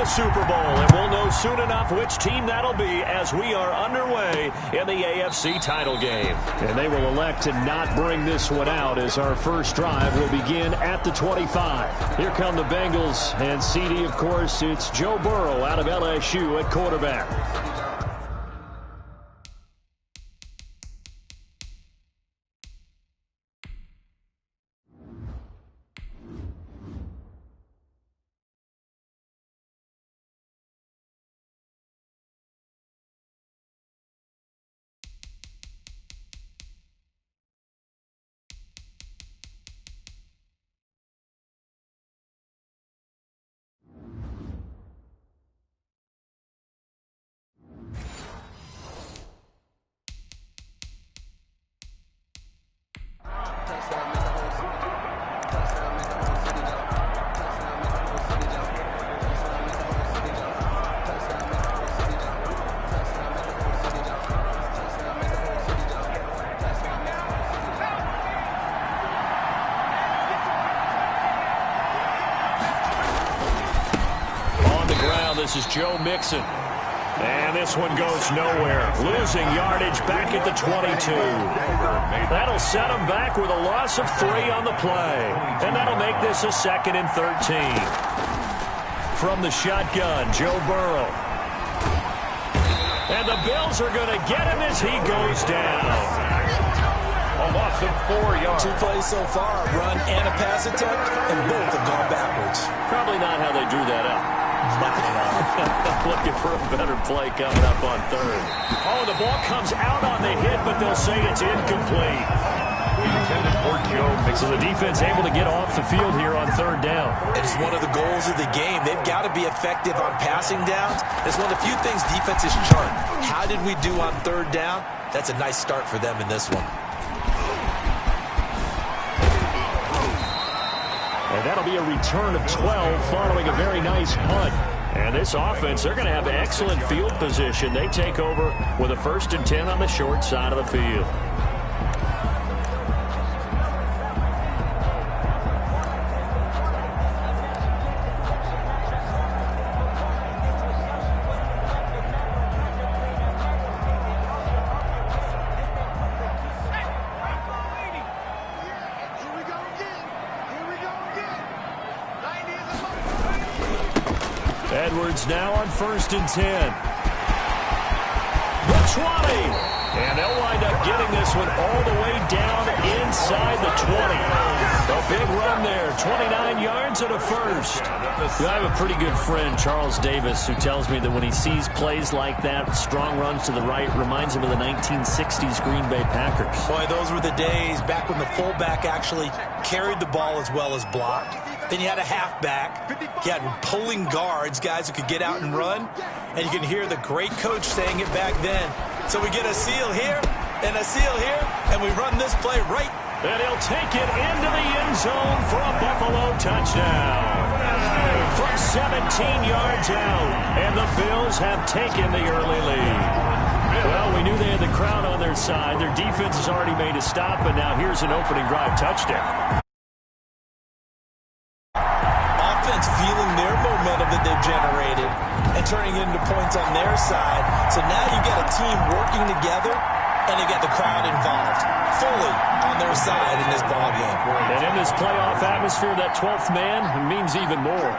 the Super Bowl, and we'll know soon enough which team that'll be as we are underway in the AFC title game. And they will elect to not bring this one out as our first drive will begin at the 25. Here come the Bengals, and CD, of course, it's Joe Burrow out of LSU at quarterback. This is Joe Mixon. And this one goes nowhere. Losing yardage back at the 22. That'll set him back with a loss of 3 on the play. And that'll make this a 2nd and 13. From the shotgun, Joe Burrow. And the Bills are going to get him as he goes down. A loss of 4 yards. 2 plays so far, a run and a pass attempt, and both have gone backwards. Probably not how they drew that up. Not at all. Looking for a better play coming up on 3rd. Oh, the ball comes out on the hit, but they'll say it's incomplete. So the defense able to get off the field here on 3rd down. It's one of the goals of the game. They've got to be effective on passing downs. It's one of the few things defenses chart. How did we do on 3rd down? That's a nice start for them in this one. And that'll be a return of 12 following a very nice punt. And this offense, they're going to have excellent field position. They take over with a 1st and 10 on the short side of the field. Edwards now on 1st and 10. The 20. And they'll wind up getting this one all the way down inside the 20. A big run there. 29 yards and a 1st. I have a pretty good friend, Charles Davis, who tells me that when he sees plays like that, strong runs to the right, reminds him of the 1960s Green Bay Packers. Boy, those were the days back when the fullback actually carried the ball as well as blocked. Then you had a halfback. You had pulling guards, guys who could get out and run. And you can hear the great coach saying it back then. So we get a seal here and a seal here, and we run this play right. And he'll take it into the end zone for a Buffalo touchdown. From 17 yards out, and the Bills have taken the early lead. Well, we knew they had the crowd on their side. Their defense has already made a stop, and now here's an opening drive touchdown. Feeling their momentum that they've generated and turning it into points on their side. So now you got a team working together, and they got the crowd involved fully on their side in this ballgame. And in this playoff atmosphere, that 12th man means even more.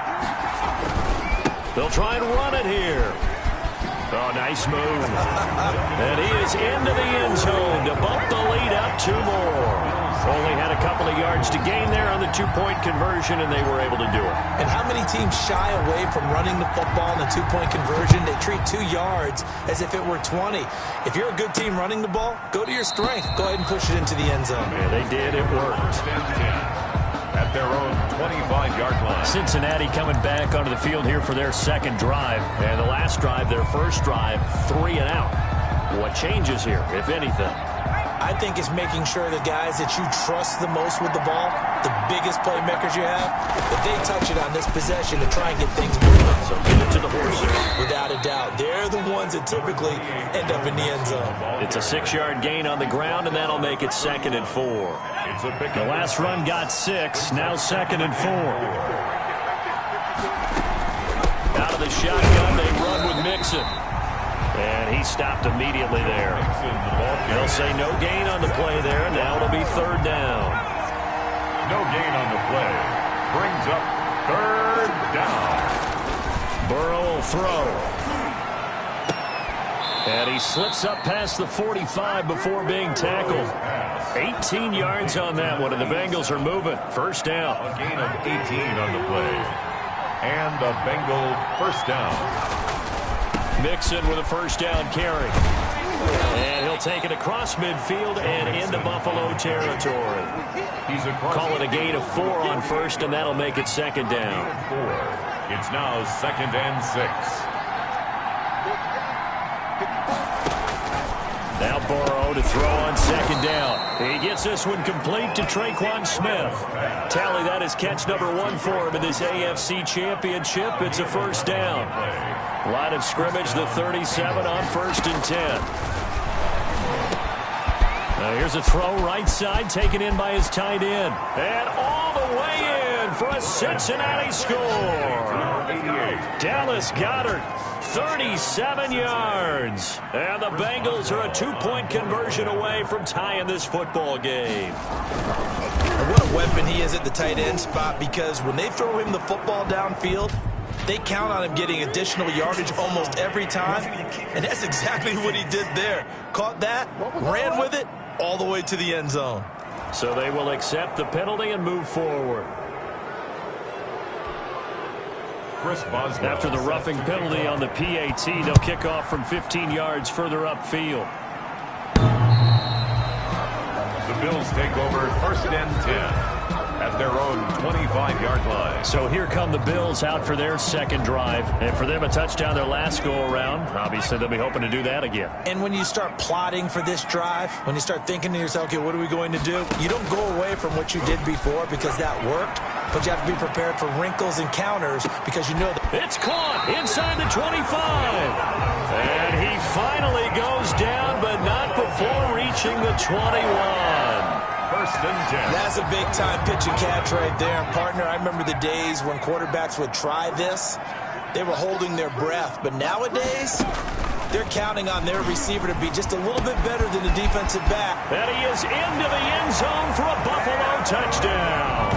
They'll try and run it here. Oh, nice move. And he is into the end zone to bump the lead up 2 more. Only had a couple of yards to gain there on the 2-point conversion, and they were able to do it. And how many teams shy away from running the football in the 2-point conversion? They treat 2 yards as if it were 20. If you're a good team running the ball, go to your strength. Go ahead and push it into the end zone. Yeah, they did. It worked. At their own 25-yard line. Cincinnati coming back onto the field here for their 2nd drive. And the last drive, their 1st drive, 3 and out. What changes here, if anything? I think it's making sure the guys that you trust the most with the ball, the biggest playmakers you have, that they touch it on this possession to try and get things moving. So give it to the horses. Without a doubt. They're the ones that typically end up in the end zone. It's a 6-yard gain on the ground, and that'll make it 2nd and 4. The last run got 6, now 2nd and 4. Out of the shotgun. They run with Mixon. And he stopped immediately there. They'll say no gain on the play there. Now it'll be third down. No gain on the play. Brings up third down. Burrow will throw. And he slips up past the 45 before being tackled. 18 yards on that one, and the Bengals are moving. First down. A gain of 18 on the play. And a Bengal first down. Mixon with a first down carry. And he'll take it across midfield and into Buffalo territory. Call it a gain of 4 on first, and that'll make it second down. It's now 2nd and 6. Now Burrow to throw on second down. He gets this one complete to Traquan Smith. Tally, that is catch number 1 for him in this AFC Championship. It's a first down. Line of scrimmage, the 37 on 1st and 10. Now here's a throw right side, taken in by his tight end. And all the way in for a Cincinnati score. Dallas Goedert, 37 yards. And the Bengals are a 2-point conversion away from tying this football game. What a weapon he is at the tight end spot, because when they throw him the football downfield, they count on him getting additional yardage almost every time. And that's exactly what he did there. Caught that, ran with it, all the way to the end zone. So they will accept the penalty and move forward. After the roughing penalty on the PAT, they'll kick off from 15 yards further upfield. The Bills take over 1st and 10 at their own 25-yard line. So here come the Bills out for their second drive. And for them, a touchdown their last go-around. Obviously, they'll be hoping to do that again. And when you start plotting for this drive, when you start thinking to yourself, okay, what are we going to do? You don't go away from what you did before because that worked. But you have to be prepared for wrinkles and counters because you know that. It's caught inside the 25. And he finally goes down, but not before reaching the 21. 1st and 10. That's a big-time pitch and catch right there. And, partner, I remember the days when quarterbacks would try this. They were holding their breath. But nowadays, they're counting on their receiver to be just a little bit better than the defensive back. And he is into the end zone for a Buffalo touchdown.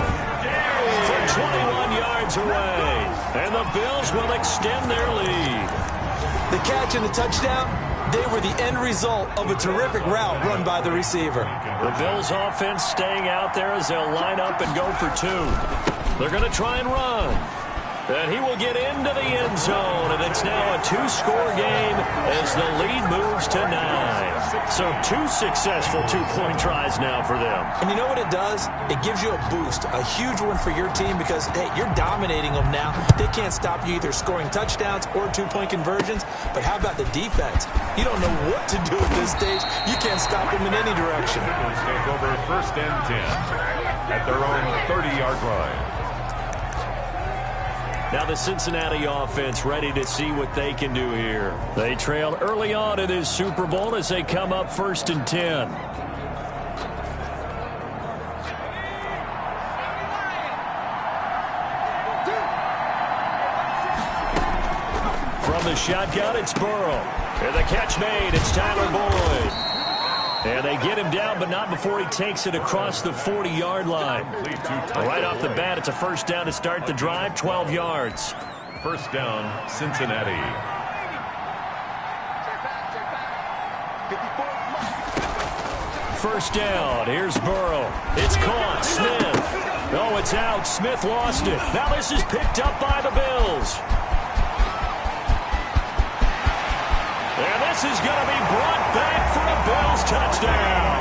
For 21 yards away. And the Bills will extend their lead. The catch and the touchdown, they were the end result of a terrific route run by the receiver. The Bills offense staying out there as they'll line up and go for 2. They're going to try and run. And he will get into the end zone, and it's now a 2-score game as the lead moves to 9. So 2 successful 2-point tries now for them. And you know what it does? It gives you a boost, a huge one for your team because, hey, you're dominating them now. They can't stop you either scoring touchdowns or 2-point conversions. But how about the defense? You don't know what to do at this stage. You can't stop them in any direction. Bills take over 1st and 10 at their own 30-yard line. Now the Cincinnati offense ready to see what they can do here. They trailed early on in this Super Bowl as they come up 1st and 10. From the shotgun, it's Burrow. And the catch made, it's Tyler Boyd. And they get him down, but not before he takes it across the 40-yard line. Right off the bat, it's a first down to start the drive, 12 yards. First down, Cincinnati. First down, here's Burrow. It's caught, Smith. Oh, it's out, Smith lost it. Now this is picked up by the Bills. And this is going to be brought back for a Bills touchdown.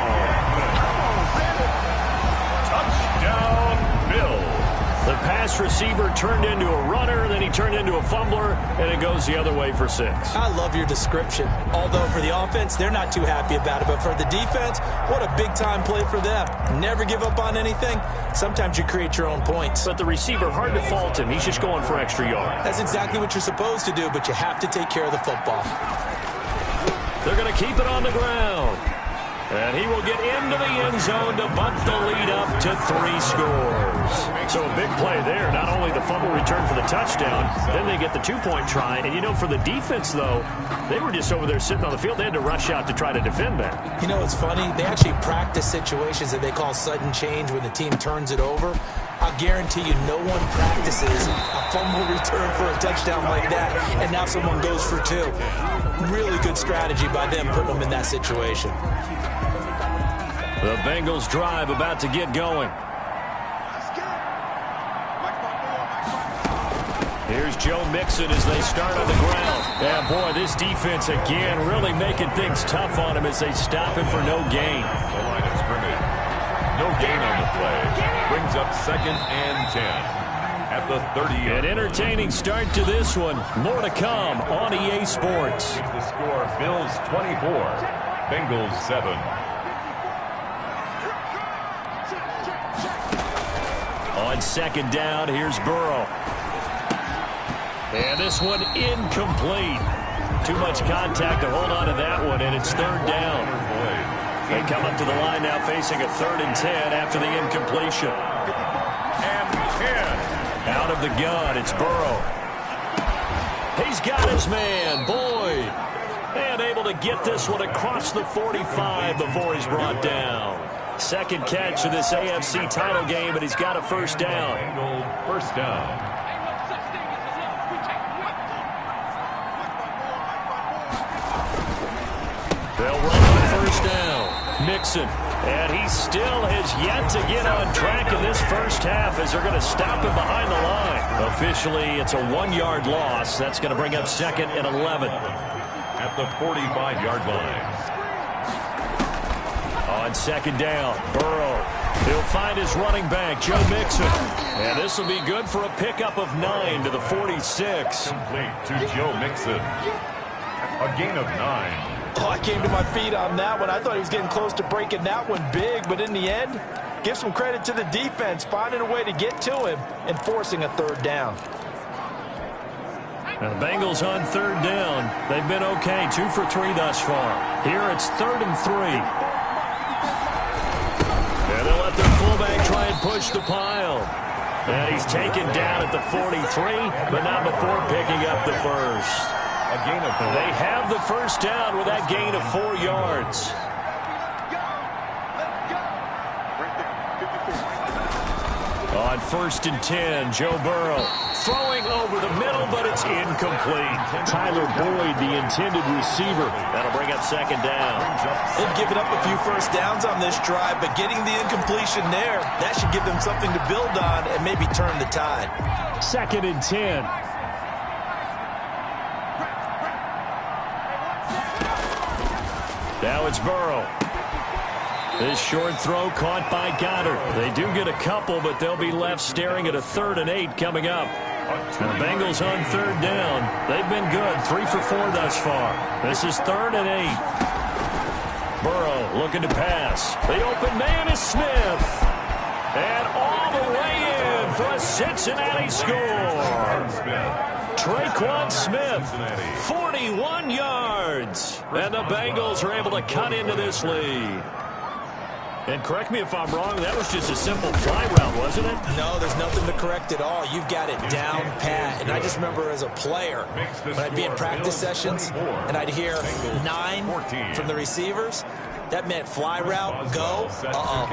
Touchdown, Bills. The pass receiver turned into a runner, then he turned into a fumbler, and it goes the other way for 6. I love your description. Although for the offense, they're not too happy about it. But for the defense, what a big-time play for them. Never give up on anything. Sometimes you create your own points. But the receiver, hard to fault him. He's just going for extra yards. That's exactly what you're supposed to do, but you have to take care of the football. They're going to keep it on the ground. And he will get into the end zone to bump the lead up to 3 scores. So a big play there. Not only the fumble return for the touchdown, then they get the 2-point try. And, you know, for the defense, though, they were just over there sitting on the field. They had to rush out to try to defend that. You know, it's funny. They actually practice situations that they call sudden change when the team turns it over. I'll guarantee you no one practices a fumble return for a touchdown like that, and now someone goes for 2. Really good strategy by them putting them in that situation. The Bengals drive about to get going. Here's Joe Mixon as they start on the ground. Yeah, boy, this defense again really making things tough on him as they stop him for no gain. The line of scrimmage. No gain on the play. Brings up 2nd and 10 at the 30. An entertaining start to this one. More to come on EA Sports. The score, Bills 24, Bengals 7. On 2nd down, here's Burrow. And this one incomplete. Too much contact to hold on to that one, and it's 3rd down. They come up to the line now facing a 3rd and 10 after the incompletion. And 10. Out of the gun, it's Burrow. He's got his man, Boyd. And able to get this one across the 45 before he's brought down. 2nd catch of this AFC title game, and he's got a 1st down. First down. They'll run on 1st down. Mixon. And he still has yet to get on track in this first half as they're going to stop him behind the line. Officially, it's a 1-yard loss. That's going to bring up 2nd and 11. At the 45-yard line. On 2nd down, Burrow. He'll find his running back, Joe Mixon. And this will be good for a pickup of 9 to the 46. Complete to Joe Mixon. A gain of 9. Oh, I came to my feet on that one. I thought he was getting close to breaking that one big, but in the end, give some credit to the defense, finding a way to get to him and forcing a 3rd down. Now the Bengals on 3rd down. They've been okay, 2 for 3 thus far. Here it's 3rd and 3. And they'll let their fullback try and push the pile. And he's taken down at the 43, but not before picking up the 1st. A gain of 4. They have the 1st down with that gain of 4 yards. On 1st and 10, Joe Burrow throwing over the middle, but it's incomplete. Tyler Boyd, the intended receiver. That'll bring up 2nd down. They've given up a few 1st downs on this drive, but getting the incompletion there, that should give them something to build on and maybe turn the tide. 2nd and 10. Now it's Burrow. This short throw caught by Goddard. They do get a couple, but they'll be left staring at a 3rd and 8 coming up. And the Bengals on 3rd down. They've been good, 3 for 4 thus far. This is 3rd and 8. Burrow looking to pass. The open man is Smith. And all the way in for a Cincinnati score. Traquan Smith, 41 yards. And the Bengals are able to cut into this lead. And correct me if I'm wrong, that was just a simple fly route, wasn't it? No, there's nothing to correct at all. You've got it down pat. And I just remember as a player, when I'd be in practice sessions and I'd hear 9 from the receivers, that meant fly route, go.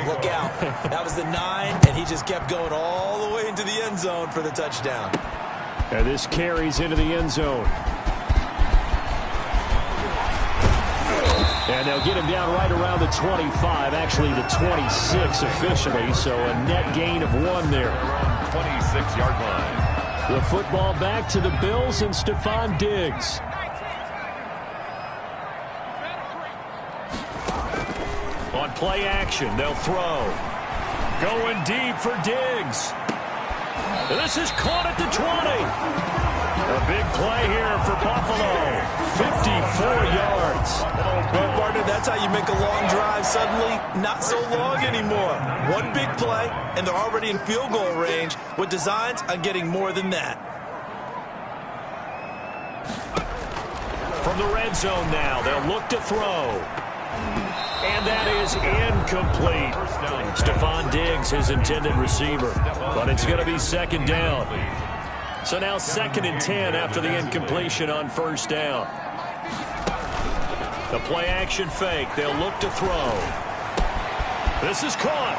Look out. That was the 9, and he just kept going all the way into the end zone for the touchdown. And this carries into the end zone. And they'll get him down right around the 25, actually the 26 officially, so a net gain of 1 there. 26-yard line. The football back to the Bills and Stephon Diggs. On play action, they'll throw. Going deep for Diggs. And this is caught at the 20. A big play here for Buffalo. 54 yards. Well, partner, that's how you make a long drive suddenly not so long anymore. One big play, and they're already in field goal range with designs on getting more than that. From the red zone now, they'll look to throw. And that is incomplete. Stephon Diggs, his intended receiver. But it's going to be second down. So now 2nd and 10 after the incompletion on first down. The play-action fake. They'll look to throw. This is caught.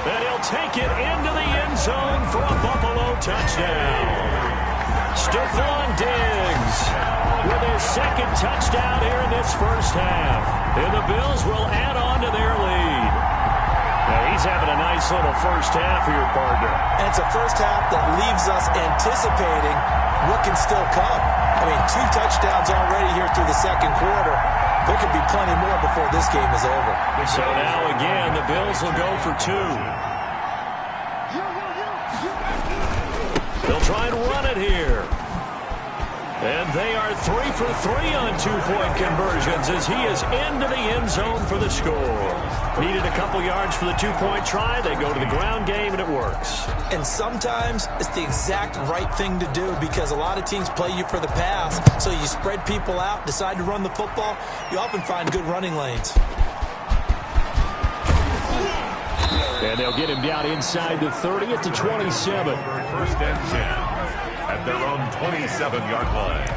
And he'll take it into the end zone for a Buffalo touchdown. Stephon Diggs with his 2nd touchdown here in this first half. And the Bills will add on to their lead. Now he's having a nice little first half here, partner. And it's a first half that leaves us anticipating what can still come. I mean, 2 touchdowns already here through the second quarter. There could be plenty more before this game is over. So now again, the Bills will go for 2. They'll try and run it here. And they are 3 for 3 on 2-point conversions as he is into the end zone for the score. Needed a couple yards for the 2-point try. They go to the ground game, and it works. And sometimes it's the exact right thing to do because a lot of teams play you for the pass. So you spread people out, decide to run the football. You often find good running lanes. And they'll get him down inside the 30 at the 27. First and 10 at their own 27-yard line.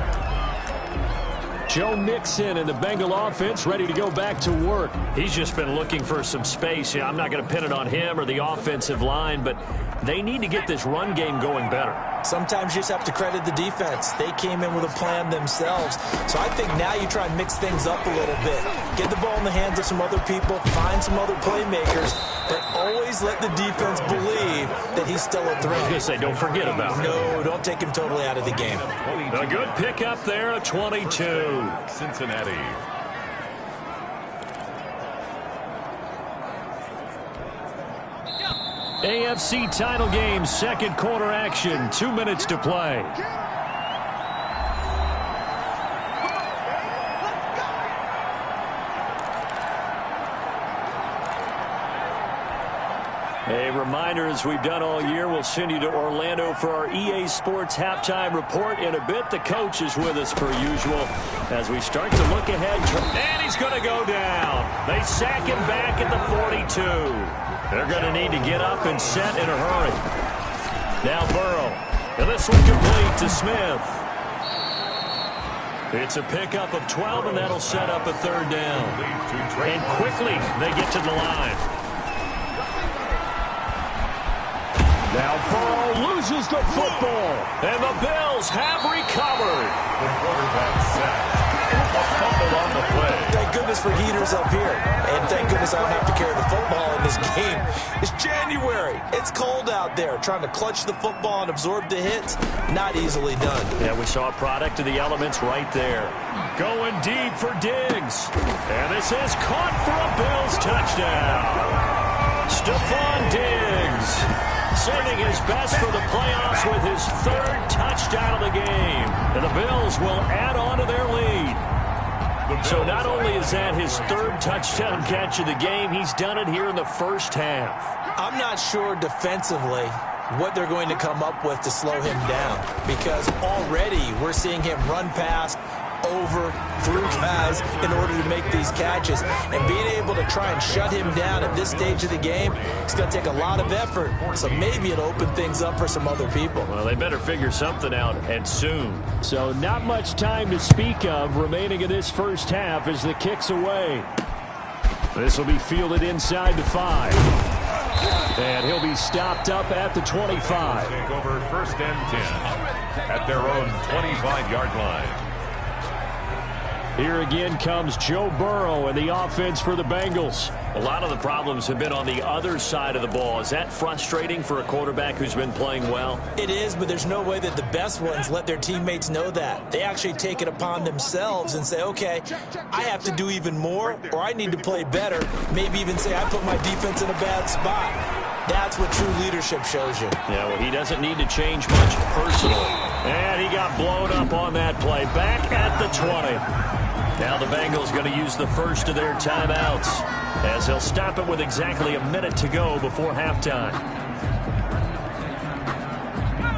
Joe Mixon and the Bengal offense ready to go back to work. He's just been looking for some space. I'm not going to pin it on him or the offensive line, but they need to get this run game going better. Sometimes you just have to credit the defense. They came in with a plan themselves. So I think now you try and mix things up a little bit. Get the ball in the hands of some other people, find some other playmakers, but always let the defense believe that he's still a threat. I was going to say, don't forget about him. No, don't take him totally out of the game. A good pickup there, a 22. Cincinnati. AFC title game, second quarter action, 2 minutes to play. A reminder, as we've done all year, we'll send you to Orlando for our EA Sports halftime report in a bit. The coach is with us per usual as we start to look ahead. And he's going to go down. They sack him back at the 42. They're going to need to get up and set in a hurry. Now Burrow. And this one complete to Smith. It's a pickup of 12, and that'll set up a third down. And quickly they get to the line. Now Burrow loses the football, and the Bills have recovered. The quarterback sacked. A fumble on the play. Thank goodness for heaters up here. And thank goodness I don't have to carry the football in this game. It's January. It's cold out there. Trying to clutch the football and absorb the hits, not easily done. Yeah, we saw a product of the elements right there. Going deep for Diggs. And this is caught for a Bills touchdown. Stephon Diggs saving his best for the playoffs with his 3rd touchdown of the game. And the Bills will add on to their lead. So not only is that his 3rd touchdown catch of the game, he's done it here in the first half. I'm not sure defensively what they're going to come up with to slow him down, because already we're seeing him run past, over, through guys in order to make these catches. And being able to try and shut him down at this stage of the game, it's going to take a lot of effort. So maybe it'll open things up for some other people. Well, they better figure something out, and soon. So not much time to speak of remaining in this first half as the kick's away. This will be fielded inside the 5. And he'll be stopped up at the 25. Take over first and 10 at their own 25-yard line. Here again comes Joe Burrow and the offense for the Bengals. A lot of the problems have been on the other side of the ball. Is that frustrating for a quarterback who's been playing well? It is, but there's no way that the best ones let their teammates know that. They actually take it upon themselves and say, okay, I have to do even more, or I need to play better. Maybe even say I put my defense in a bad spot. That's what true leadership shows you. Yeah, well, he doesn't need to change much personally. And he got blown up on that play. Back at the 20. Now the Bengals going to use the first of their timeouts as they'll stop it with exactly a minute to go before halftime.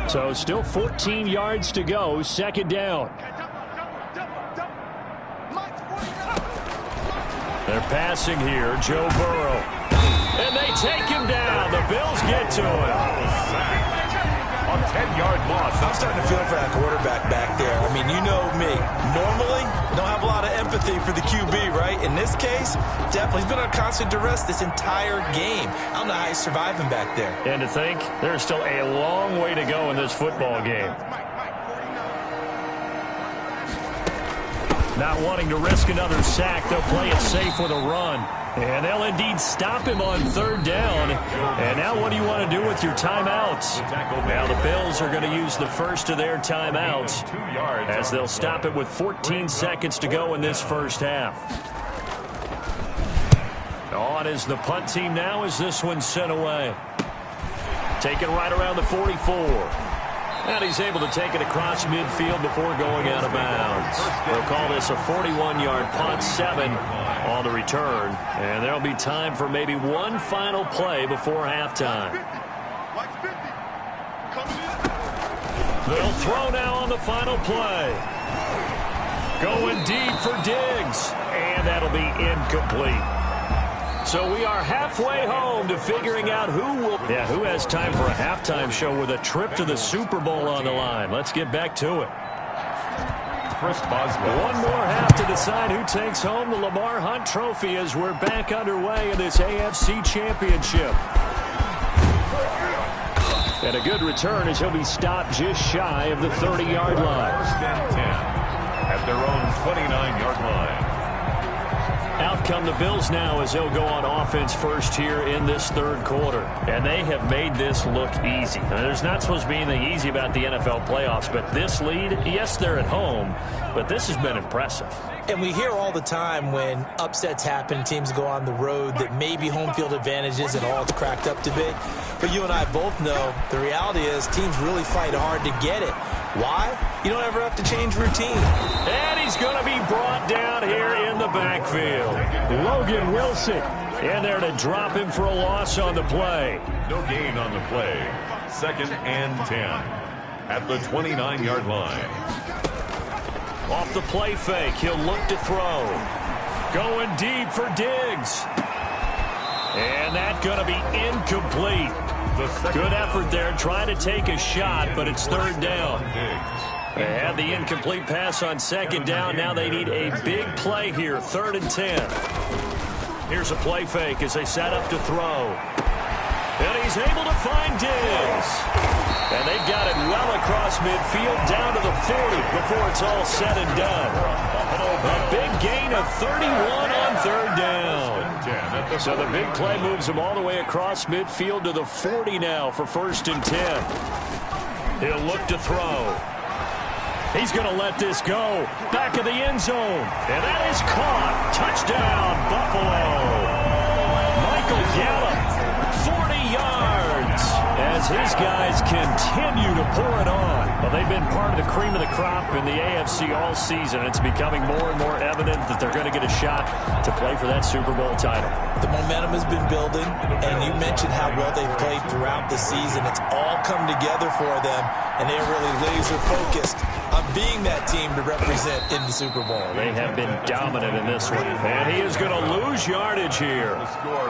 So still 14 yards to go, second down. They're passing here, Joe Burrow. And they take him down. The Bills get to him. A 10-yard loss. I'm starting to feel for that quarterback back there. I mean, you know me. Normally, don't have a lot of empathy for the QB, right? In this case, definitely. He's been under constant duress this entire game. I don't know how he's surviving back there. And to think, there's still a long way to go in this football game. Not wanting to risk another sack, they'll play it safe with a run. And they'll indeed stop him on third down. And now what do you want to do with your timeouts? Now the Bills are going to use the first of their timeouts as they'll stop it with 14 seconds to go in this first half. On is the punt team now as this one's sent away. Taken right around the 44. And he's able to take it across midfield before going out of bounds. They'll call this a 41-yard punt, 7 on the return. And there'll be time for maybe one final play before halftime. They'll throw now on the final play. Going deep for Diggs. And that'll be incomplete. So we are halfway home to figuring out who has time for a halftime show with a trip to the Super Bowl on the line. Let's get back to it. One more half to decide who takes home the Lamar Hunt Trophy as we're back underway in this AFC Championship. And a good return as he'll be stopped just shy of the 30-yard line. At their own 29-yard line. Out come the Bills now as they'll go on offense first here in this third quarter. And they have made this look easy. Now, there's not supposed to be anything easy about the NFL playoffs, but this lead, yes, they're at home, but this has been impressive. And we hear all the time when upsets happen, teams go on the road, that maybe home field advantage isn't all it's cracked up to be. But you and I both know the reality is teams really fight hard to get it. Why? You don't ever have to change routine. And he's going to be brought down here in the backfield. Logan Wilson in there to drop him for a loss on the play. No gain on the play. 2nd and 10 at the 29-yard line. Off the play fake, he'll look to throw. Going deep for Diggs. And that's going to be incomplete. Good effort there, trying to take a shot, but it's third down. They had the incomplete pass on second down. Now they need a big play here, 3rd and 10. Here's a play fake as they set up to throw. And he's able to find Diggs. And they've got it well across midfield down to the 40 before it's all said and done. A big gain of 31 on third down. So the big play moves him all the way across midfield to the 40 now for 1st and 10. He'll look to throw. He's going to let this go. Back of the end zone. And that is caught. Touchdown, Buffalo. Michael Gallup, 40 yards. As his guys continue to pour it on. Well, they've been part of the cream of the crop in the AFC all season. It's becoming more and more evident that they're going to get a shot to play for that Super Bowl title. The momentum has been building, and you mentioned how well they've played throughout the season. It's all come together for them, and they're really laser-focused on being that team to represent in the Super Bowl. They have been dominant in this one. And he is going to lose yardage here.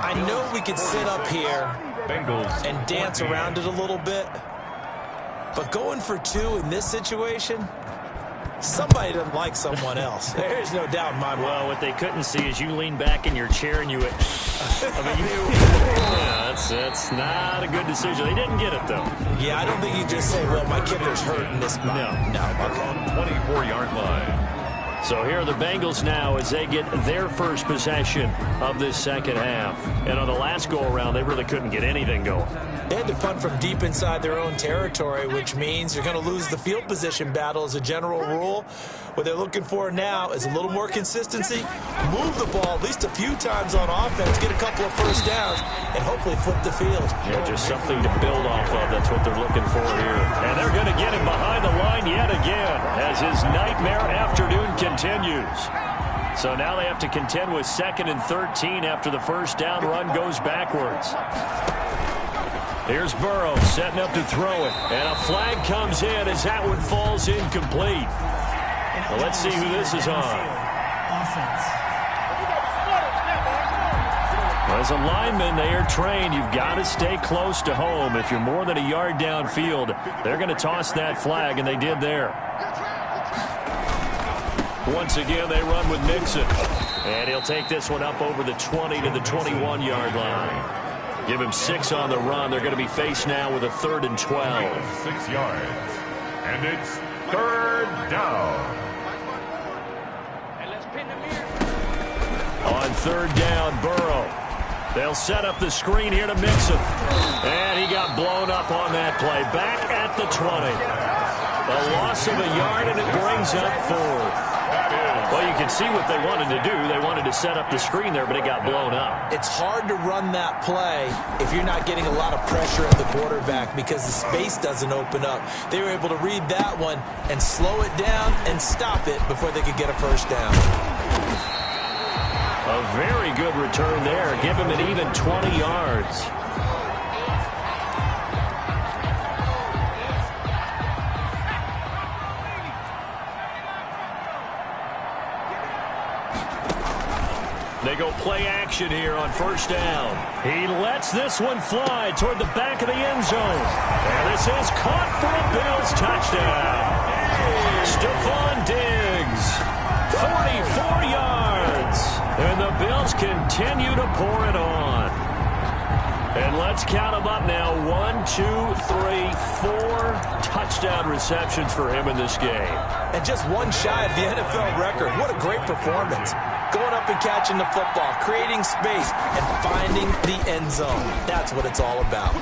I know we could sit up here and dance around it a little bit, but going for 2 in this situation, somebody doesn't like someone else. There's no doubt in my mind. Well, what they couldn't see is you lean back in your chair and you went, that's not a good decision. They didn't get it, though. Yeah, I don't think you just say, well, my kicker's hurt in this spot. No. Okay. 24-yard line. So here are the Bengals now as they get their first possession of this second half. And on the last go-around, they really couldn't get anything going. They had to punt from deep inside their own territory, which means you're going to lose the field position battle as a general rule. What they're looking for now is a little more consistency, move the ball at least a few times on offense, get a couple of first downs, and hopefully flip the field. Yeah, just something to build off of. That's what they're looking for here. And they're going to get him behind the line yet again as his nightmare afternoon continues. So now they have to contend with 2nd and 13 after the first down run goes backwards. Here's Burrow setting up to throw it. And a flag comes in as that one falls incomplete. Well, let's see who this is on. As a lineman, they are trained. You've got to stay close to home. If you're more than a yard downfield, they're going to toss that flag, and they did there. Once again, they run with Mixon. And he'll take this one up over the 20 to the 21-yard line. Give him 6 on the run. They're going to be faced now with a 3rd and 12. 6 yards. And it's 3rd down. On 3rd down, Burrow. They'll set up the screen here to Mixon. And he got blown up on that play. Back at the 20. A loss of a yard, and it brings up 4th. Well, you can see what they wanted to do. They wanted to set up the screen there, but it got blown up. It's hard to run that play if you're not getting a lot of pressure at the quarterback because the space doesn't open up. They were able to read that one and slow it down and stop it before they could get a 1st down. A very good return there. Give him an even 20 yards. They go play action here on 1st down. He lets this one fly toward the back of the end zone. And this is caught for a Bills touchdown. Stephon Diggs, 44 yards. And the Bills continue to pour it on. And let's count them up now. 1, 2, 3, 4 touchdown receptions for him in this game. And just one shy of the NFL record. What a great performance. Going up and catching the football, creating space, and finding the end zone. That's what it's all about.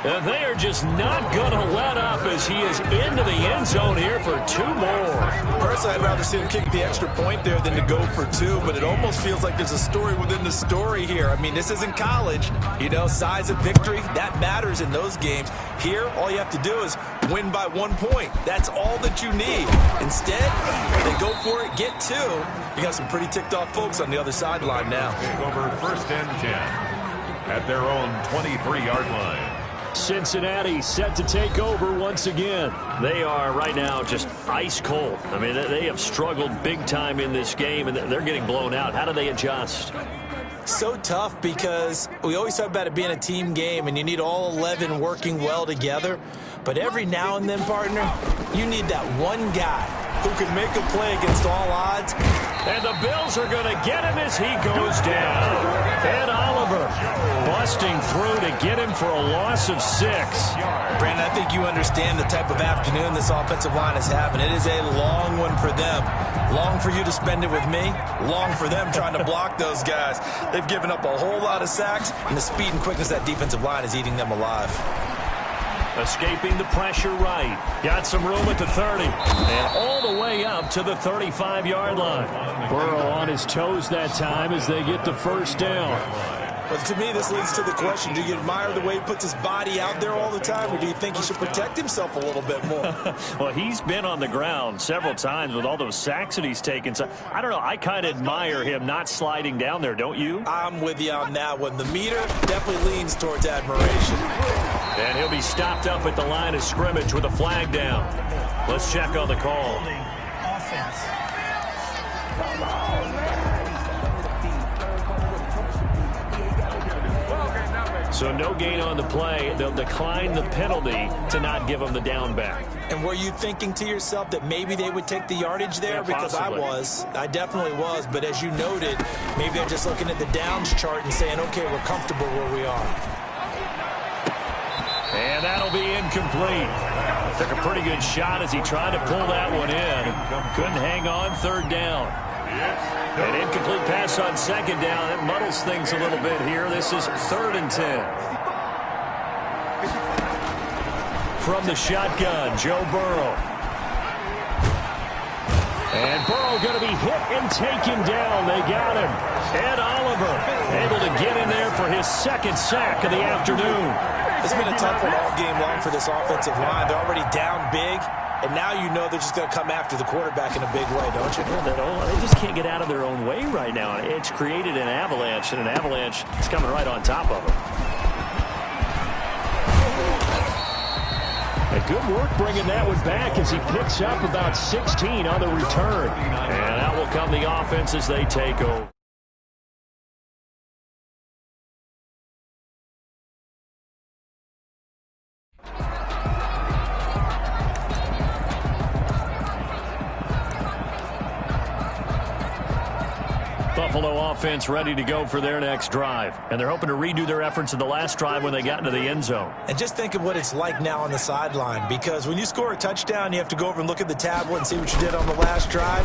And they are just not going to let up as he is into the end zone here for 2 more. Personally, I'd rather see him kick the extra point there than to go for 2, but it almost feels like there's a story within the story here. I mean, this isn't college. You know, size of victory, that matters in those games. Here, all you have to do is win by 1 point. That's all that you need. Instead, they go for it, get 2. You got some pretty ticked off folks on the other sideline now. Over 1st and 10 at their own 23-yard line. Cincinnati set to take over once again. They are right now just ice cold. I mean, they have struggled big time in this game, and they're getting blown out. How do they adjust? So tough because we always talk about it being a team game, and you need all 11 working well together. But every now and then, partner, you need that one guy who can make a play against all odds. And the Bills are going to get him as he goes down. And Oliver busting through to get him for a loss of 6. Brandon, I think you understand the type of afternoon this offensive line is having. It is a long one for them. Long for you to spend it with me. Long for them trying to block those guys. They've given up a whole lot of sacks, and the speed and quickness of that defensive line is eating them alive. Escaping the pressure right. Got some room at the 30. And all the way up to the 35-yard line. Burrow on his toes that time as they get the 1st down. But to me, this leads to the question, do you admire the way he puts his body out there all the time, or do you think he should protect himself a little bit more? Well, he's been on the ground several times with all those sacks that he's taken. So, I don't know. I kind of admire him not sliding down there, don't you? I'm with you on that one. The meter definitely leans towards admiration. And he'll be stopped up at the line of scrimmage with a flag down. Let's check on the call. So no gain on the play. They'll decline the penalty to not give them the down back. And were you thinking to yourself that maybe they would take the yardage there? Yeah, because possibly. I definitely was. But as you noted, maybe they're just looking at the downs chart and saying, okay, we're comfortable where we are. And that'll be incomplete. Took a pretty good shot as he tried to pull that one in. Couldn't hang on 3rd down. An incomplete pass on 2nd down. It muddles things a little bit here. This is 3rd and 10. From the shotgun, Joe Burrow. And Burrow going to be hit and taken down. They got him. Ed Oliver able to get in there for his 2nd sack of the afternoon. It's been a tough one all game long for this offensive line. They're already down big, and now you know they're just going to come after the quarterback in a big way, don't you? They just can't get out of their own way right now. It's created an avalanche, and an avalanche is coming right on top of them. A good work bringing that one back as he picks up about 16 on the return. And out will come the offense as they take over. Buffalo offense ready to go for their next drive. And they're hoping to redo their efforts in the last drive when they got into the end zone. And just think of what it's like now on the sideline, because when you score a touchdown, you have to go over and look at the tablet and see what you did on the last drive.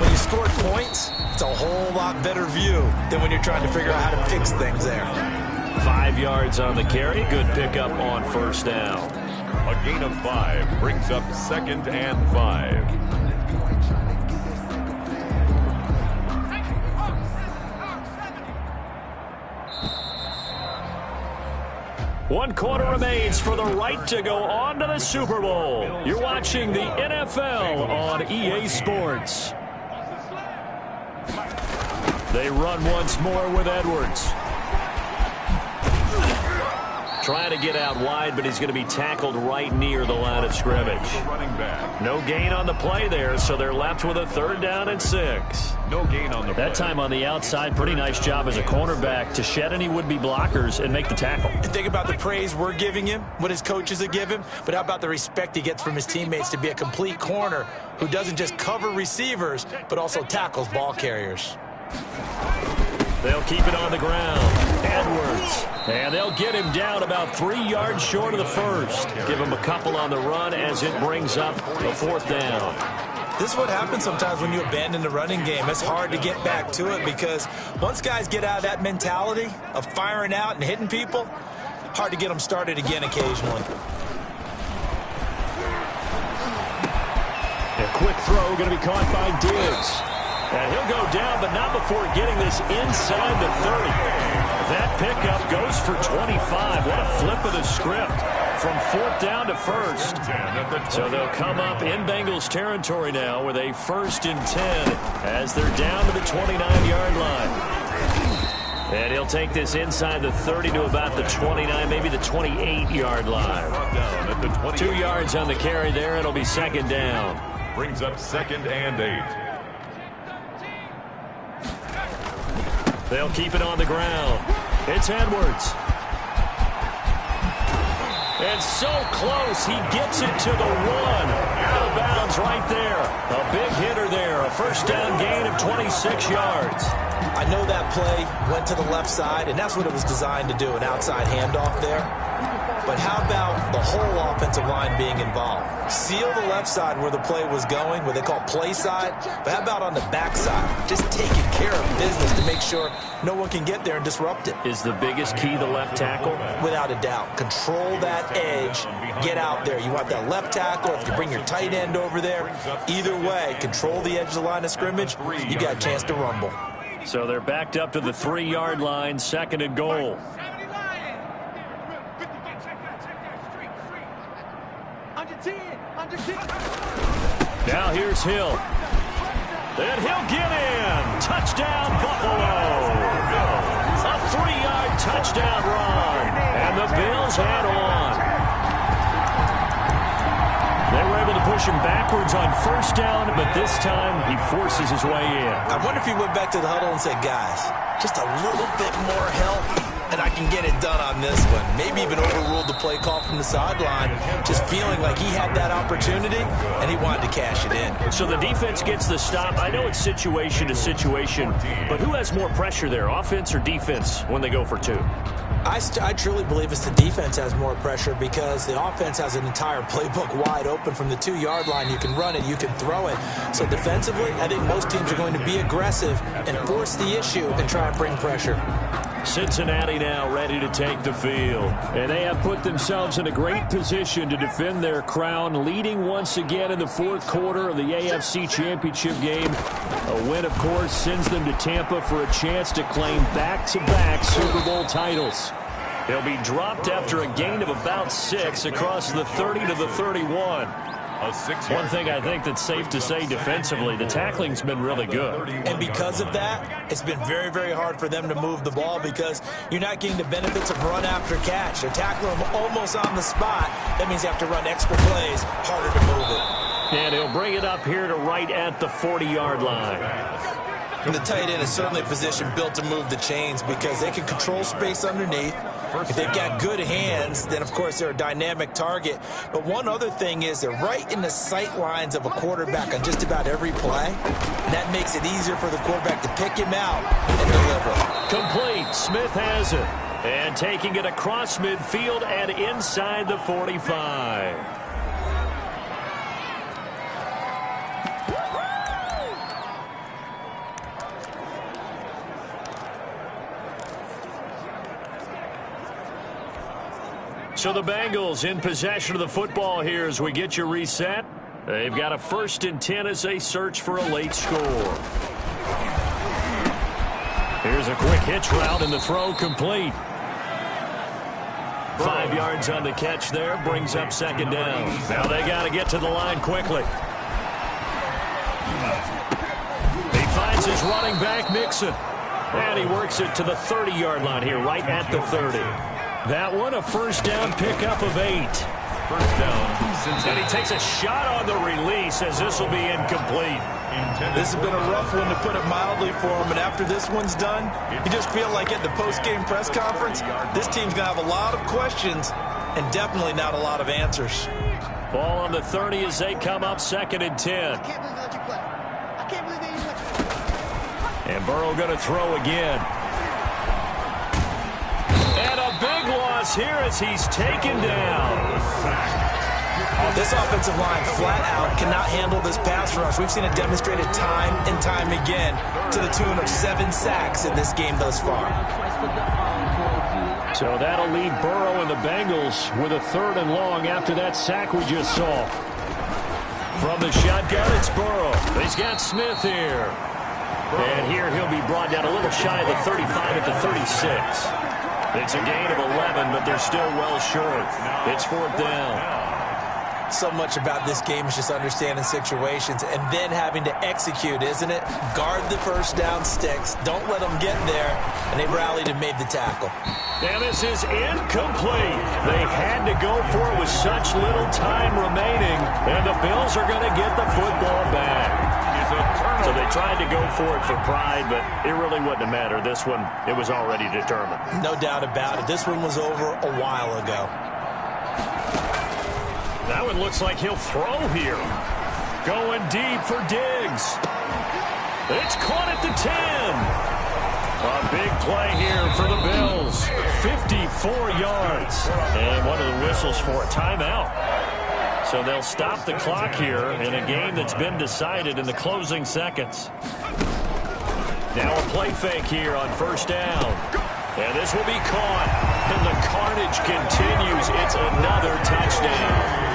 When you scored points, it's a whole lot better view than when you're trying to figure out how to fix things there. 5 yards on the carry. Good pickup on first down. A gain of 5 brings up 2nd and 5. One quarter remains for the right to go on to the Super Bowl. You're watching the NFL on EA Sports. They run once more with Edwards. Trying to get out wide, but he's going to be tackled right near the line of scrimmage. No gain on the play there, so they're left with a 3rd down and 6. No gain on the play. That time on the outside, pretty nice job as a cornerback to shed any would-be blockers and make the tackle. And think about the praise we're giving him, what his coaches have given him, but how about the respect he gets from his teammates to be a complete corner who doesn't just cover receivers, but also tackles ball carriers. They'll keep it on the ground. Edwards. And they'll get him down about 3 yards short of the first. Give him a couple on the run as it brings up the 4th down. This is what happens sometimes when you abandon the running game. It's hard to get back to it because once guys get out of that mentality of firing out and hitting people, hard to get them started again occasionally. A quick throw going to be caught by Diggs. And he'll go down, but not before getting this inside the 30. That pickup goes for 25. What a flip of the script from 4th down to 1st. So they'll come up in Bengals territory now with a 1st and 10 as they're down to the 29-yard line. And he'll take this inside the 30 to about the 29, maybe the 28-yard line. 2 yards on the carry there. It'll be 2nd down. Brings up 2nd and 8. They'll keep it on the ground. It's Edwards. And so close, he gets it to the 1. Out of bounds right there. A big hitter there. A 1st down gain of 26 yards. I know that play went to the left side, and that's what it was designed to do, an outside handoff there. But how about the whole offensive line being involved? Seal the left side where the play was going, what they call play side. But how about on the back side? Just taking care of business to make sure no one can get there and disrupt it. Is the biggest key the left tackle? Without a doubt. Control that edge. Get out there. You want that left tackle. If you bring your tight end over there, either way, control the edge of the line of scrimmage, you got a chance to rumble. So they're backed up to the 3-yard line, 2nd and goal. Now here's Hill. And he'll get in. Touchdown, Buffalo. A 3-yard touchdown run. And the Bills head on. They were able to push him backwards on 1st down, but this time he forces his way in. I wonder if he went back to the huddle and said, guys, just a little bit more help, and I can get it done on this one. Maybe even overruled the play call from the sideline, just feeling like he had that opportunity, and he wanted to cash it in. So the defense gets the stop. I know it's situation to situation, but who has more pressure there, offense or defense, when they go for 2? I truly believe it's the defense has more pressure because the offense has an entire playbook wide open from the 2-yard line. You can run it, you can throw it. So defensively, I think most teams are going to be aggressive and force the issue and try and bring pressure. Cincinnati now ready to take the field. And they have put themselves in a great position to defend their crown, leading once again in the 4th quarter of the AFC Championship game. A win, of course, sends them to Tampa for a chance to claim back-to-back Super Bowl titles. They'll be dropped after a gain of about 6 across the 30 to the 31. One thing I think that's safe to say defensively, the tackling's been really good. And because of that, it's been very, very hard for them to move the ball because you're not getting the benefits of run after catch. They're tackling them almost on the spot. That means you have to run extra plays, harder to move it. And he'll bring it up here to right at the 40-yard line. And the tight end is certainly a position built to move the chains because they can control space underneath. If they've got good hands, then, of course, they're a dynamic target. But one other thing is they're right in the sight lines of a quarterback on just about every play. And that makes it easier for the quarterback to pick him out and deliver. Complete. Smith has it. And taking it across midfield and inside the 45. So the Bengals in possession of the football here as we get you reset. They've got a 1st and 10 as they search for a late score. Here's a quick hitch route and the throw complete. 5 yards on the catch there, brings up 2nd down. Now they got to get to the line quickly. He finds his running back, Mixon. And he works it to the 30-yard line here, right at the 30. That one, a 1st down pickup of 8. 1st down. And he takes a shot on the release as this will be incomplete. This has been a rough one, to put it mildly, for him. And after this one's done, you just feel like at the post-game press conference, this team's going to have a lot of questions and definitely not a lot of answers. Ball on the 30 as they come up 2nd and 10. And Burrow going to throw again. And a big loss here as he's taken down. This offensive line flat out cannot handle this pass rush. We've seen it demonstrated time and time again to the tune of 7 sacks in this game thus far. So that'll leave Burrow and the Bengals with a 3rd and long after that sack we just saw. From the shotgun, it's Burrow. He's got Smith here. And here he'll be brought down a little shy of the 35 at the 36. It's a gain of 11, but they're still well short. It's 4th down. So much about this game is just understanding situations and then having to execute, isn't it? Guard the 1st down sticks. Don't let them get there. And they rallied and made the tackle. And this is incomplete. They had to go for it with such little time remaining. And the Bills are going to get the football back. So they tried to go for it for pride, but it really wouldn't have mattered. This one, it was already determined. No doubt about it. This one was over a while ago. That one looks like he'll throw here. Going deep for Diggs. It's caught at the 10. A big play here for the Bills. 54 yards. And one of the whistles for a timeout. So they'll stop the clock here in a game that's been decided in the closing seconds. Now a play fake here on 1st down. And this will be caught. And the carnage continues. It's another touchdown.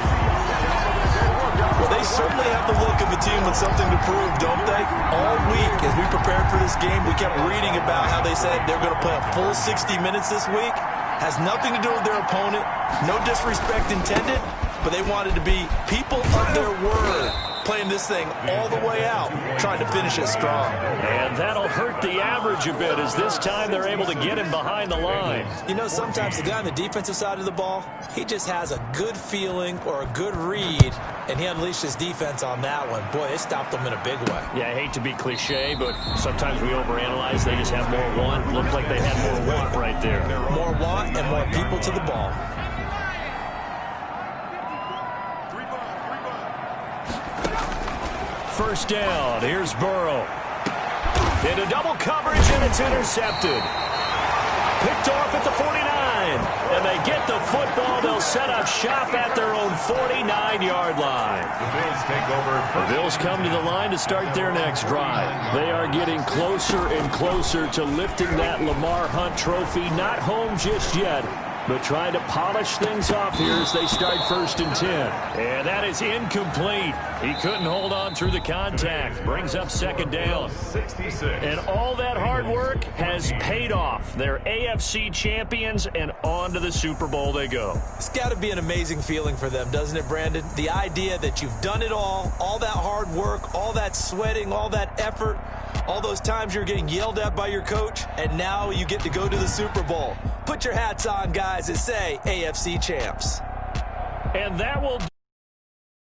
Well, they certainly have the look of a team with something to prove, don't they? All week, as we prepared for this game, we kept reading about how they said they're going to play a full 60 minutes this week. Has nothing to do with their opponent. No disrespect intended, but they wanted to be people of their word, playing this thing all the way out, trying to finish it strong. And that'll hurt the average a bit as this time they're able to get him behind the line. You know, sometimes the guy on the defensive side of the ball, he just has a good feeling or a good read, and he unleashed his defense on that one. Boy, it stopped them in a big way. Yeah, I hate to be cliche, but sometimes we overanalyze. They just have more want. Looked like they had more want right there. More want and more people to the ball. First down. Here's Burrow. Into double coverage, and it's intercepted. Picked off at the 49. And they get the football. They'll set up shop at their own 49-yard line. The Bills take over. The Bills come to the line to start their next drive. They are getting closer and closer to lifting that Lamar Hunt trophy. Not home just yet, but trying to polish things off here as they start 1st and 10. And that is incomplete. He couldn't hold on through the contact. Brings up 2nd down. 66. And all that hard work has paid off. They're AFC champions, and on to the Super Bowl they go. It's got to be an amazing feeling for them, doesn't it, Brandon? The idea that you've done it all that hard work, all that sweating, all that effort, all those times you're getting yelled at by your coach, and now you get to go to the Super Bowl. Put your hats on, guys, and say AFC champs. And that will